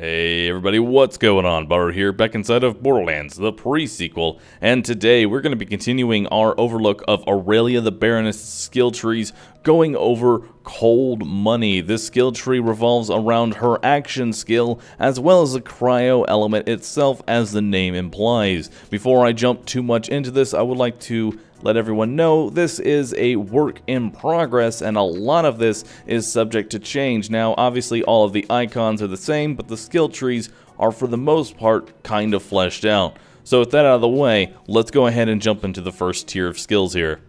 Hey everybody, what's going on? Butter here, back inside of Borderlands, the pre-sequel, and today we're going to be continuing our overlook of Aurelia the Baroness skill trees, going over Cold Money. This skill tree revolves around her action skill, as well as the cryo element itself, as the name implies. Before I jump too much into this, I would like to let everyone know this is a work in progress, and a lot of this is subject to change. Now, obviously, all of the icons are the same, but the skill trees are, for the most part, kind of fleshed out. So with that out of the way, let's go ahead and jump into the first tier of skills here.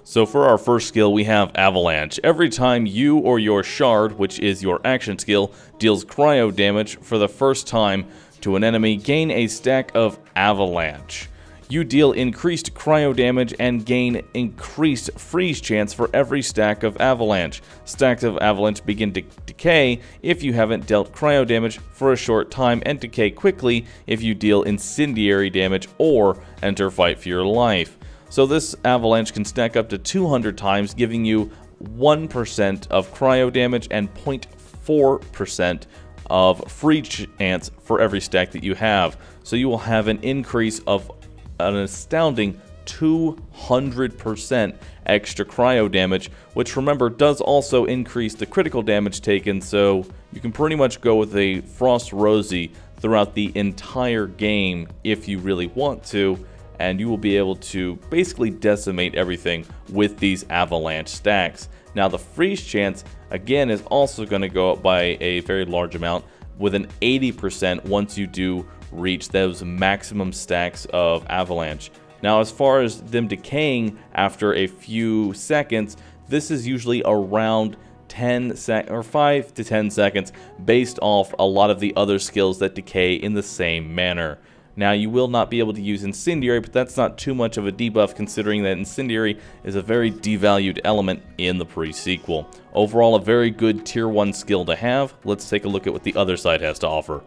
So for our first skill, we have Avalanche. Every time you or your shard, which is your action skill, deals cryo damage for the first time to an enemy, gain a stack of Avalanche. You deal increased cryo damage and gain increased freeze chance for every stack of Avalanche. Stacks of Avalanche begin to decay if you haven't dealt cryo damage for a short time, and decay quickly if you deal incendiary damage or enter fight for your life. So this Avalanche can stack up to 200 times, giving you 1% of cryo damage and 0.4% of freeze chance for every stack that you have. So you will have an increase of an astounding 200% extra cryo damage, which, remember, does also increase the critical damage taken, so you can pretty much go with a Frost Rosie throughout the entire game if you really want to, and you will be able to basically decimate everything with these Avalanche stacks. Now, the freeze chance, again, is also going to go up by a very large amount, with an 80% once you do reach those maximum stacks of Avalanche. Now, as far as them decaying after a few seconds, this is usually around 5 to 10 seconds, based off a lot of the other skills that decay in the same manner. Now, you will not be able to use Incendiary, but that's not too much of a debuff, considering that Incendiary is a very devalued element in the pre-sequel. Overall, a very good tier 1 skill to have. Let's take a look at what the other side has to offer.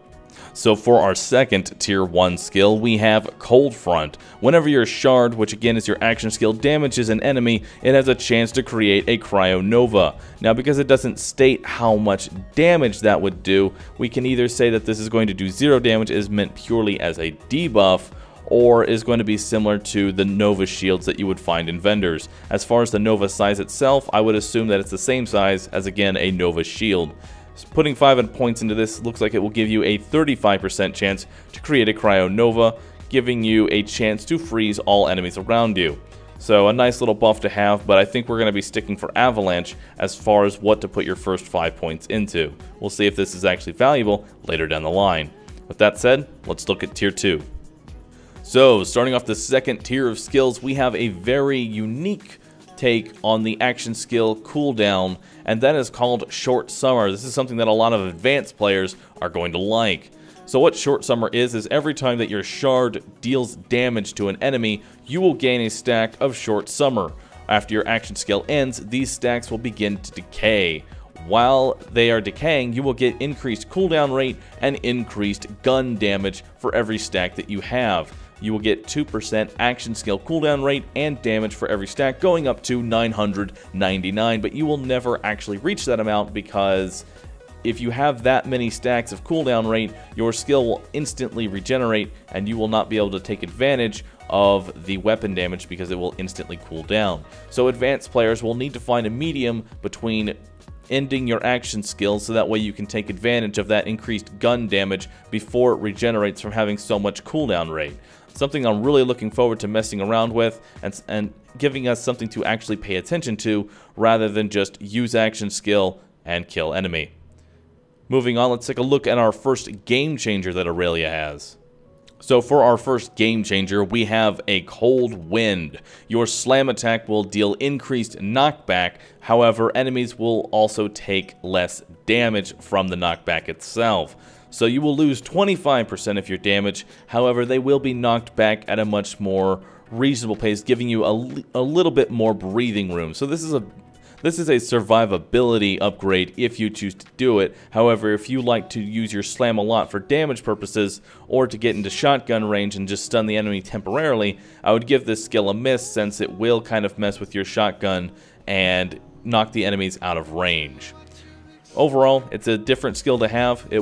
So for our second tier 1 skill, we have Cold Front. Whenever your shard, which again is your action skill, damages an enemy, it has a chance to create a Cryo Nova. Now, because it doesn't state how much damage that would do, we can either say that this is going to do 0 damage, is meant purely as a debuff, or is going to be similar to the Nova shields that you would find in vendors. As far as the Nova size itself, I would assume that it's the same size as, again, a Nova shield. Putting 5 points into this looks like it will give you a 35% chance to create a Cryo Nova, giving you a chance to freeze all enemies around you. So a nice little buff to have, but I think we're going to be sticking for Avalanche as far as what to put your first 5 points into. We'll see if this is actually valuable later down the line. With that said, let's look at tier 2. So starting off the second tier of skills, we have a very unique take on the action skill cooldown, and that is called Short Summer. This is something that a lot of advanced players are going to like. So what Short Summer is every time that your shard deals damage to an enemy, you will gain a stack of Short Summer. After your action skill ends, these stacks will begin to decay. While they are decaying, you will get increased cooldown rate and increased gun damage for every stack that you have. You will get 2% action skill cooldown rate and damage for every stack, going up to 999, but you will never actually reach that amount, because if you have that many stacks of cooldown rate, your skill will instantly regenerate, and you will not be able to take advantage of the weapon damage because it will instantly cool down. So advanced players will need to find a medium between ending your action skill, so that way you can take advantage of that increased gun damage before it regenerates from having so much cooldown rate. Something I'm really looking forward to messing around with, and giving us something to actually pay attention to, rather than just use action skill and kill enemy. Moving on, let's take a look at our first game changer that Aurelia has. So for our first game changer, we have a Cold Wind. Your slam attack will deal increased knockback, however, enemies will also take less damage from the knockback itself. So you will lose 25% of your damage, however, they will be knocked back at a much more reasonable pace, giving you a little bit more breathing room. So this is a survivability upgrade if you choose to do it. However, if you like to use your slam a lot for damage purposes, or to get into shotgun range and just stun the enemy temporarily, I would give this skill a miss, since it will kind of mess with your shotgun and knock the enemies out of range. Overall, it's a different skill to have. This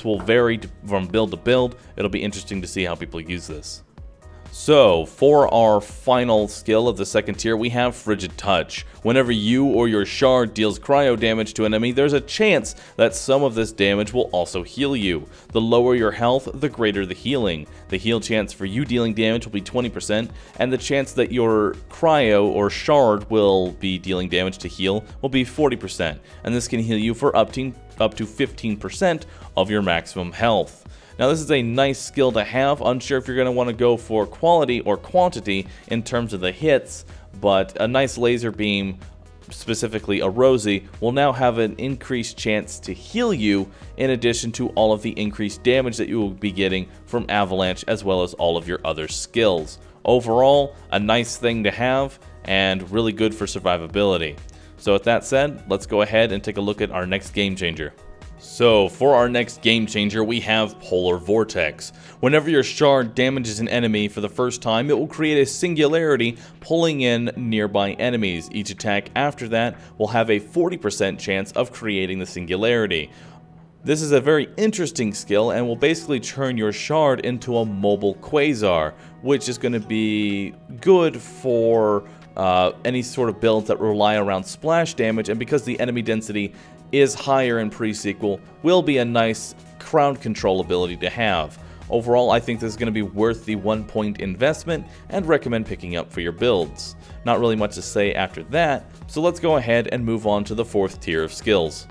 will vary from build to build. It'll be interesting to see how people use this. So, for our final skill of the second tier, we have Frigid Touch. Whenever you or your shard deals cryo damage to an enemy, there's a chance that some of this damage will also heal you. The lower your health, the greater the healing. The heal chance for you dealing damage will be 20%, and the chance that your cryo or shard will be dealing damage to heal will be 40%, and this can heal you for up to 15% of your maximum health. Now this is a nice skill to have. Unsure if you're going to want to go for quality or quantity in terms of the hits, but a nice laser beam, specifically a Rosie, will now have an increased chance to heal you in addition to all of the increased damage that you will be getting from Avalanche as well as all of your other skills. Overall, a nice thing to have and really good for survivability. So with that said, let's go ahead and take a look at our next game changer. So, for our next game changer, we have Polar Vortex. Whenever your shard damages an enemy for the first time, it will create a singularity pulling in nearby enemies. Each attack after that will have a 40% chance of creating the singularity. This is a very interesting skill and will basically turn your shard into a mobile quasar, which is going to be good for any sort of builds that rely around splash damage, and because the enemy density is higher in pre-sequel, will be a nice crowd control ability to have. Overall, I think this is going to be worth the 1 point investment and recommend picking up for your builds. Not really much to say after that, so let's go ahead and move on to the fourth tier of skills.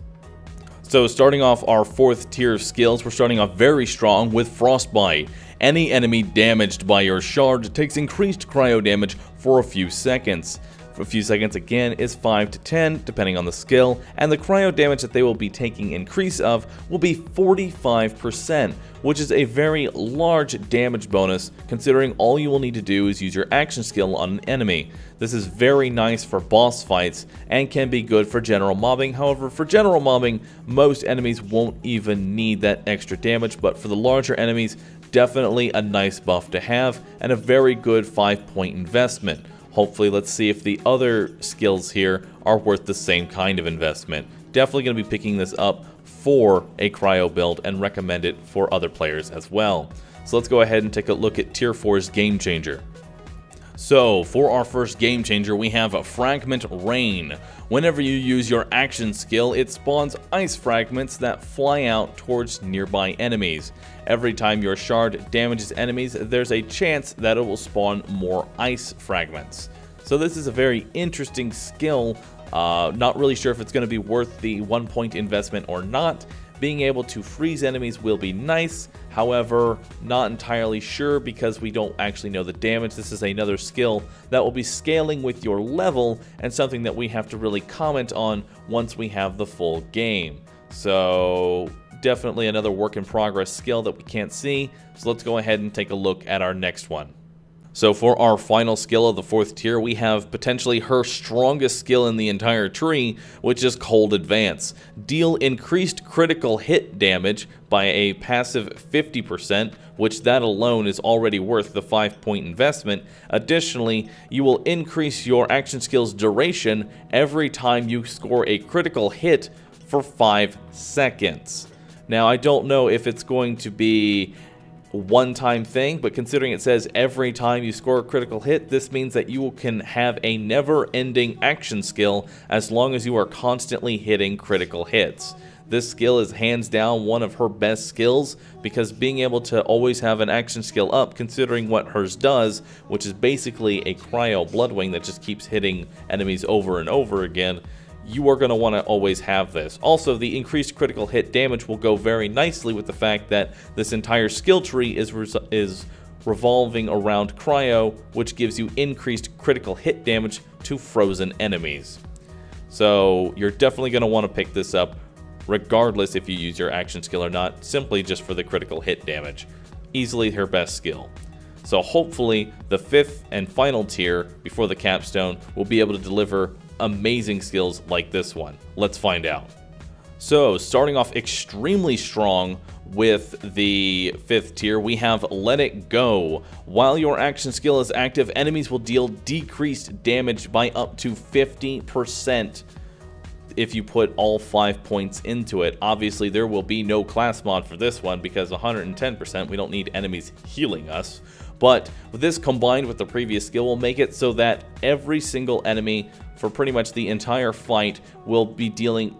So starting off our fourth tier of skills, we're starting off very strong with Frostbite. Any enemy damaged by your shard takes increased cryo damage for a few seconds. A few seconds again is 5 to 10 depending on the skill, and the cryo damage that they will be taking increase of will be 45%, which is a very large damage bonus considering all you will need to do is use your action skill on an enemy. This is very nice for boss fights and can be good for general mobbing. However, for general mobbing, most enemies won't even need that extra damage, but for the larger enemies, definitely a nice buff to have and a very good 5-point investment. Hopefully, let's see if the other skills here are worth the same kind of investment. Definitely going to be picking this up for a cryo build and recommend it for other players as well. So let's go ahead and take a look at Tier 4's Game Changer. So, for our first Game Changer, we have a Fragment Rain. Whenever you use your action skill, it spawns ice fragments that fly out towards nearby enemies. Every time your shard damages enemies, there's a chance that it will spawn more ice fragments. So this is a very interesting skill. Not really sure if it's going to be worth the 1 point investment or not. Being able to freeze enemies will be nice, however, not entirely sure because we don't actually know the damage. This is another skill that will be scaling with your level and something that we have to really comment on once we have the full game. So definitely another work in progress skill that we can't see, so let's go ahead and take a look at our next one. So for our final skill of the fourth tier, we have potentially her strongest skill in the entire tree, which is Cold Advance. Deal increased critical hit damage by a passive 50%, which that alone is already worth the 5-point investment. Additionally, you will increase your action skill's duration every time you score a critical hit for 5 seconds. Now, I don't know if it's going to be one-time thing, but considering it says every time you score a critical hit, this means that you can have a never-ending action skill as long as you are constantly hitting critical hits. This skill is hands down one of her best skills because being able to always have an action skill up, considering what hers does, which is basically a cryo bloodwing that just keeps hitting enemies over and over again, you are going to want to always have this. Also, the increased critical hit damage will go very nicely with the fact that this entire skill tree is revolving around cryo, which gives you increased critical hit damage to frozen enemies. So you're definitely going to want to pick this up regardless if you use your action skill or not, simply just for the critical hit damage. Easily her best skill. So hopefully the fifth and final tier before the capstone will be able to deliver amazing skills like this one. Let's find out. So starting off extremely strong with the fifth tier, we have Let It Go. While your action skill is active, enemies will deal decreased damage by up to 50%. if you put all 5 points into it. Obviously, there will be no class mod for this one because 110%, we don't need enemies healing us. But with this combined with the previous skill will make it so that every single enemy for pretty much the entire fight will be dealing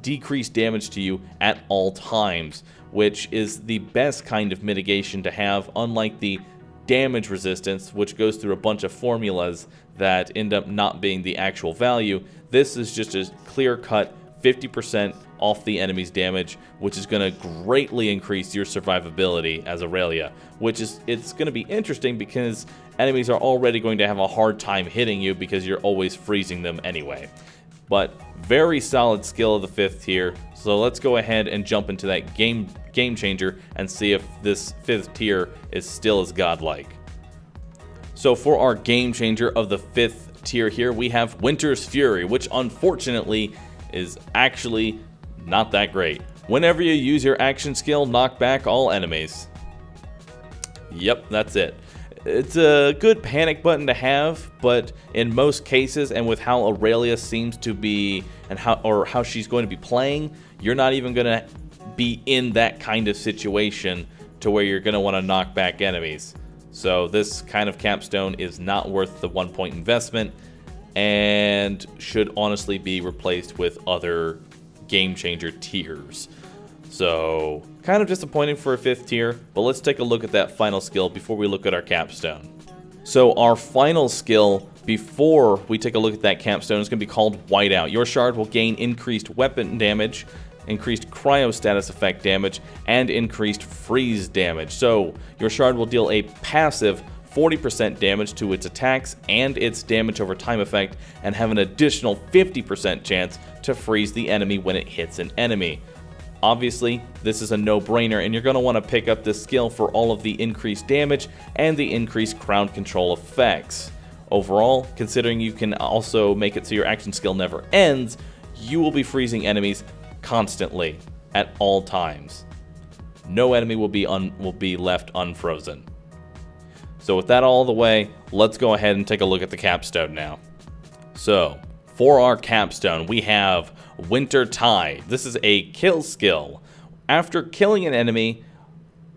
decreased damage to you at all times, which is the best kind of mitigation to have, unlike the damage resistance, which goes through a bunch of formulas that end up not being the actual value. This is just a clear-cut 50% off the enemy's damage, which is going to greatly increase your survivability as Aurelia, it's going to be interesting because enemies are already going to have a hard time hitting you because you're always freezing them anyway. But very solid skill of the 5th tier, so let's go ahead and jump into that game changer and see if this 5th tier is still as godlike. So for our game changer of the 5th tier here, we have Winter's Fury, which unfortunately is actually not that great. Whenever you use your action skill, knock back all enemies. Yep, that's it. It's a good panic button to have, but in most cases, and with how Aurelia seems to be, and how she's going to be playing, you're not even going to be in that kind of situation to where you're going to want to knock back enemies. So this kind of capstone is not worth the 1 point investment and should honestly be replaced with other game changer tiers. So kind of disappointing for a 5th tier, but let's take a look at that final skill before we look at our capstone. So our final skill before we take a look at that capstone is going to be called Whiteout. Your shard will gain increased weapon damage, increased cryo status effect damage, and increased freeze damage. So your shard will deal a passive 40% damage to its attacks and its damage over time effect, and have an additional 50% chance to freeze the enemy when it hits an enemy. Obviously, this is a no-brainer, and you're going to want to pick up this skill for all of the increased damage and the increased crowd control effects. Overall, considering you can also make it so your action skill never ends, you will be freezing enemies constantly at all times. No enemy will be left unfrozen. So with that all the way, let's go ahead and take a look at the capstone now. So for our capstone, we have Winter Tide. This is a kill skill. After killing an enemy,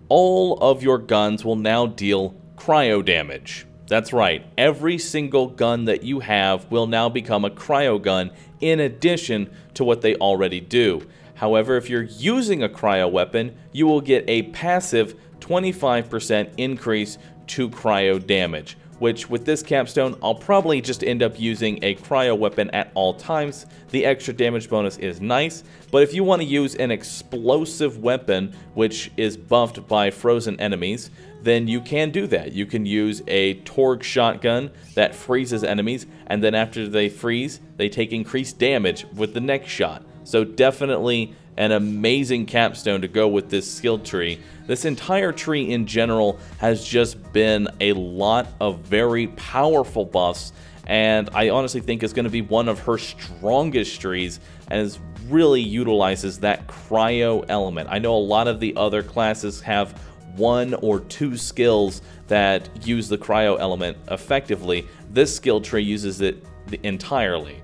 all of your guns will now deal cryo damage. That's right, every single gun that you have will now become a cryo gun in addition to what they already do. However, if you're using a cryo weapon, you will get a passive 25% increase to cryo damage, which with this capstone, I'll probably just end up using a cryo weapon at all times. The extra damage bonus is nice, but if you want to use an explosive weapon, which is buffed by frozen enemies, then you can do that. You can use a Torgue shotgun that freezes enemies, and then after they freeze, they take increased damage with the next shot. So definitely an amazing capstone to go with this skill tree. This entire tree in general has just been a lot of very powerful buffs, and I honestly think is going to be one of her strongest trees, and really utilizes that cryo element. I know a lot of the other classes have 1 or 2 skills that use the cryo element effectively. This skill tree uses it entirely.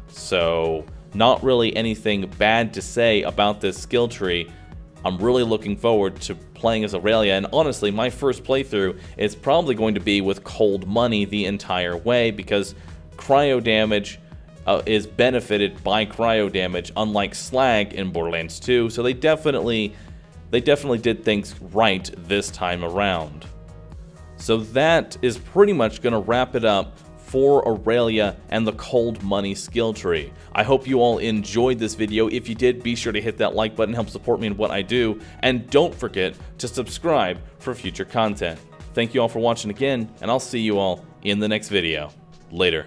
So not really anything bad to say about this skill tree. I'm really looking forward to playing as Aurelia, and honestly, my first playthrough is probably going to be with cold money the entire way, because cryo damage is benefited by cryo damage, unlike slag in Borderlands 2, so they definitely did things right this time around. So that is pretty much going to wrap it up for Aurelia and the cold money skill tree. I hope you all enjoyed this video. If you did, be sure to hit that like button, help support me in what I do, and don't forget to subscribe for future content. Thank you all for watching again, and I'll see you all in the next video. Later.